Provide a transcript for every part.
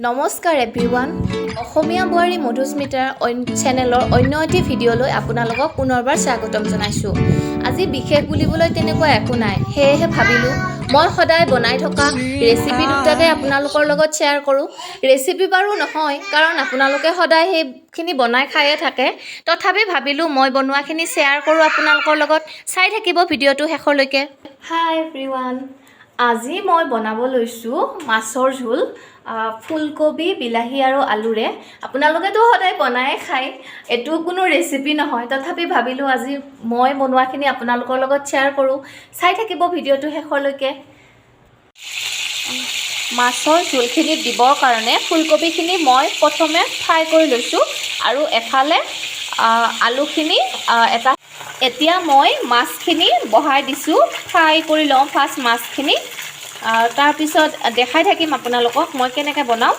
নমস্কাৰ এভৰিৱান অসমীয়া বোৱাৰী মধুস্মিতাৰ চেনেলৰ অন্য এটি ভিডিঅ'লৈ আপোনালোকক পুনৰবাৰ স্বাগতম জনাইছোঁ। আজি বিশেষ বুলিবলৈ তেনেকুৱা একো নাই, সেয়েহে ভাবিলোঁ মই সদায় বনাই থকা ৰেচিপি দুটাকে আপোনালোকৰ লগত শ্বেয়াৰ কৰোঁ। ৰেচিপি বাৰু নহয়, কাৰণ আপোনালোকে সদায় সেইখিনি বনাই খায়ে থাকে, তথাপি ভাবিলোঁ মই বনোৱাখিনি শ্বেয়াৰ কৰোঁ আপোনালোকৰ লগত। চাই থাকিব ভিডিঅ'টো শেষলৈকে। হাই এভৰিৱান, আজি মই বনাব লৈছোঁ মাছৰ ঝোল, ফুলকবি, বিলাহী আৰু আলুৰে। আপোনালোকেতো সদায় বনায়ে খায়, এইটো কোনো ৰেচিপি নহয়, তথাপি ভাবিলোঁ আজি মই বনোৱাখিনি আপোনালোকৰ লগত শ্বেয়াৰ কৰোঁ। চাই থাকিব ভিডিঅ'টো শেষলৈকে। মাছৰ ঝোলখিনিত দিবৰ কাৰণে ফুলকবিখিনি মই প্ৰথমে ফ্ৰাই কৰি লৈছোঁ আৰু এফালে আলুখিনি এতিয়া মই মাছখিনি বহাই দিছোঁ। ফ্ৰাই কৰি লওঁ ফাৰ্ষ্ট মাছখিনি, তাৰপিছত দেখাই থাকিম আপোনালোকক মই কেনেকৈ বনাওঁ।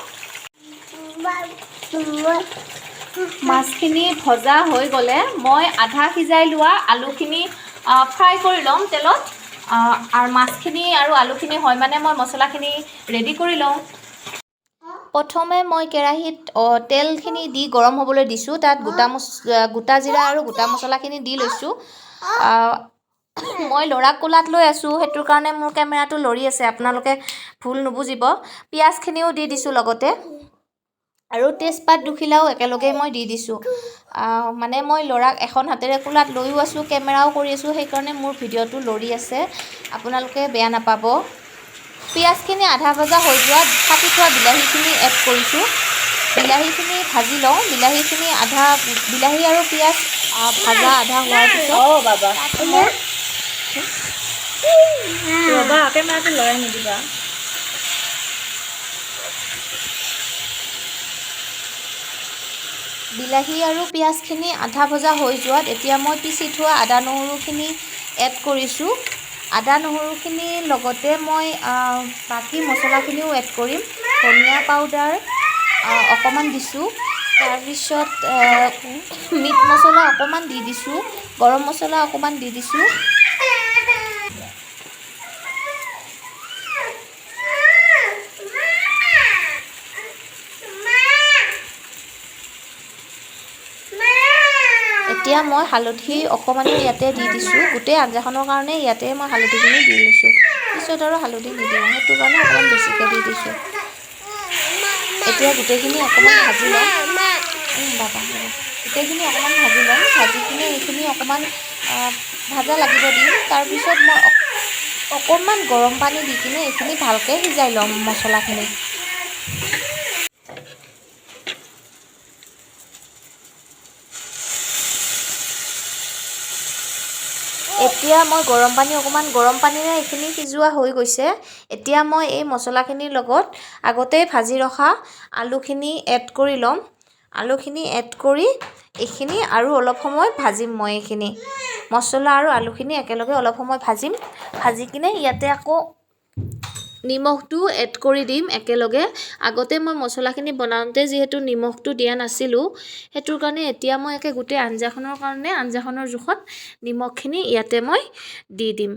মাছখিনি ভজা হৈ গ'লে মই আধা সিজাই লোৱা আলুখিনি ফ্ৰাই কৰি ল'ম তেলত, আৰু মাছখিনি আৰু আলুখিনি হয় মানে মই মছলাখিনি ৰেডি কৰি লওঁ। প্ৰথমে মই কেৰাহীত তেলখিনি দি গৰম হ'বলৈ দিছোঁ। তাত গোটা জিৰা আৰু গোটা মছলাখিনি দি লৈছোঁ। মই ল'ৰাক কোলাত লৈ আছোঁ, সেইটোৰ কাৰণে মোৰ কেমেৰাটো লৰি আছে, আপোনালোকে ভুল নুবুজিব। পিঁয়াজখিনিও দি দিছোঁ লগতে, আৰু তেজপাত দুখিলাও একেলগে মই দি দিছোঁ। মানে মই ল'ৰাক এখন হাতেৰে কোলাত লৈও আছোঁ, কেমেৰাও কৰি আছোঁ, সেইকাৰণে মোৰ ভিডিঅ'টো লৰি আছে, আপোনালোকে বেয়া নাপাব। পিঁয়াজখিনি আধা ভজা হৈ যোৱাত কাটি থোৱা বিলাহীখিনি এড কৰিছোঁ। বিলাহীখিনি ভাজি লওঁ। বিলাহী আৰু পিঁয়াজ ভাজা আধা হোৱাৰ পিছত কেমেৰাটো লৰাই নিদিবা। বিলাহী আৰু পিঁয়াজখিনি আধা ভজা হৈ যোৱাত এতিয়া মই পিচি থোৱা আদা নহৰুখিনি এড কৰিছোঁ। আদা নহৰুখিনিৰ লগতে মই বাকী মছলাখিনিও এড কৰিম। ধনিয়া পাউডাৰ অকণমান দিছোঁ, তাৰপিছত মিট মছলা অকণমান দি দিছোঁ, গৰম মছলা অকণমান দি দিছোঁ। এতিয়া মই হালধি অকণমানো ইয়াতে দি দিছোঁ, গোটেই আঞ্জাখনৰ কাৰণে ইয়াতে মই হালধিখিনি দি লৈছোঁ। পিছত আৰু হালধি নিদিওঁ, সেইটো কাৰণে অকণমান বেছিকৈ দি দিছোঁ। এতিয়া গোটেইখিনি অকণমান ভাজি ল'ম। গোটেইখিনি অকণমান ভাজি ল'ম, ভাজি কিনে এইখিনি অকণমান ভাজা লাগিব দিম। তাৰপিছত মই অকণমান গৰম পানী দি কিনে এইখিনি ভালকৈ সিজাই ল'ম মছলাখিনি। এতিয়া মই গৰম পানীৰে এইখিনি সিজোৱা হৈ গৈছে। এতিয়া মই এই মছলাখিনিৰ লগত আগতেই ভাজি ৰখা আলুখিনি এড কৰি ল'ম। আলুখিনি এড কৰি এইখিনি আৰু অলপ সময় ভাজিম। মই এইখিনি মছলা আৰু আলুখিনি একেলগে অলপ সময় ভাজি কিনে ইয়াতে আকৌ নিমখটো এড কৰি দিম একেলগে। আগতে মই মছলাখিনি বনাওঁতে যিহেতু নিমখটো দিয়া নাছিলোঁ, সেইটোৰ কাৰণে এতিয়া মই গোটেই আঞ্জাখনৰ কাৰণে আঞ্জাখনৰ জোখত নিমখখিনি ইয়াতে মই দি দিম।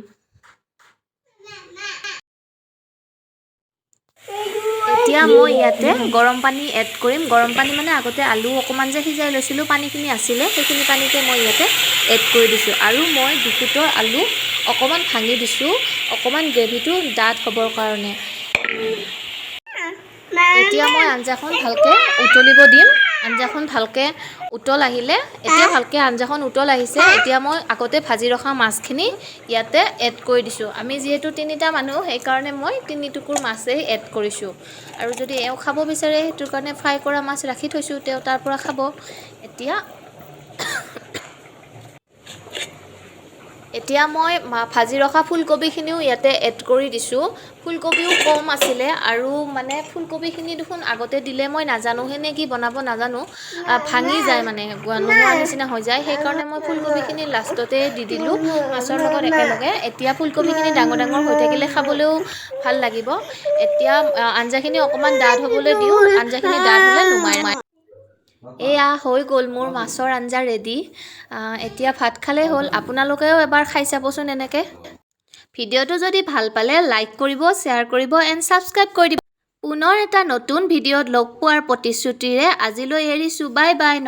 এতিয়া মই ইয়াতে গৰম পানী এড কৰিম। গৰম পানী মানে আগতে আলু অকণমান যে সিজাই লৈছিলোঁ, পানীখিনি আছিলে, সেইখিনি পানীতে মই ইয়াতে এড কৰি দিছোঁ। আৰু মই দুফুটৰ আলু অকণমান ভাঙি দিছোঁ, অকণমান গ্ৰেভিটো ডাঠ হ'বৰ কাৰণে। এতিয়া মই আঞ্জাখন ভালকৈ উতলিব দিম। আঞ্জাখন ভালকৈ উতল আহিলে, এতিয়া ভালকৈ আঞ্জাখন উতল আহিছে, এতিয়া মই আগতে ভাজি ৰখা মাছখিনি ইয়াতে এড কৰি দিছোঁ। আমি যিহেতু 3টা মানুহ, সেইকাৰণে মই 3 টুকুৰ মাছেই এড কৰিছোঁ। আৰু যদি এওঁ খাব বিচাৰে, সেইটোৰ কাৰণে ফ্ৰাই কৰা মাছ ৰাখি থৈছোঁ, তেওঁ তাৰ পৰা খাব। এতিয়া মই ভাজি ৰখা ফুলকবিখিনিও ইয়াতে এড কৰি দিছোঁ। ফুলকবিও কম আছিলে, আৰু মানে ফুলকবিখিনি দেখোন আগতে দিলে মই নাজানোহে নে কি বনাব নাজানো, ভাঙি যায় মানে নোহোৱা নিচিনা হৈ যায়, সেইকাৰণে মই ফুলকবিখিনি লাষ্টতে দি দিলোঁ মাছৰ লগত একেলগে। এতিয়া ফুলকবিখিনি ডাঙৰ ডাঙৰ হৈ থাকিলে খাবলৈও ভাল লাগিব। এতিয়া আঞ্জাখিনি অকণমান ডাঠ হ'বলৈ দিওঁ, আঞ্জাখিনি ডাঠ হ'লে নুমাই। এয়া হৈ গ'ল মোৰ মাছৰ আঞ্জা ৰেডি। এতিয়া ভাত খালেই হ'ল। আপোনালোকেও এবাৰ খাই চাবচোন এনেকৈ। ভিডিঅ'টো যদি ভাল পালে লাইক কৰিব, শ্বেয়াৰ কৰিব এণ্ড ছাবস্ক্ৰাইব কৰি দিব। পুনৰ এটা নতুন ভিডিঅ'ত লগ পোৱাৰ প্ৰতিশ্ৰুতিৰে আজিলৈ এৰিছোঁ বাই বাই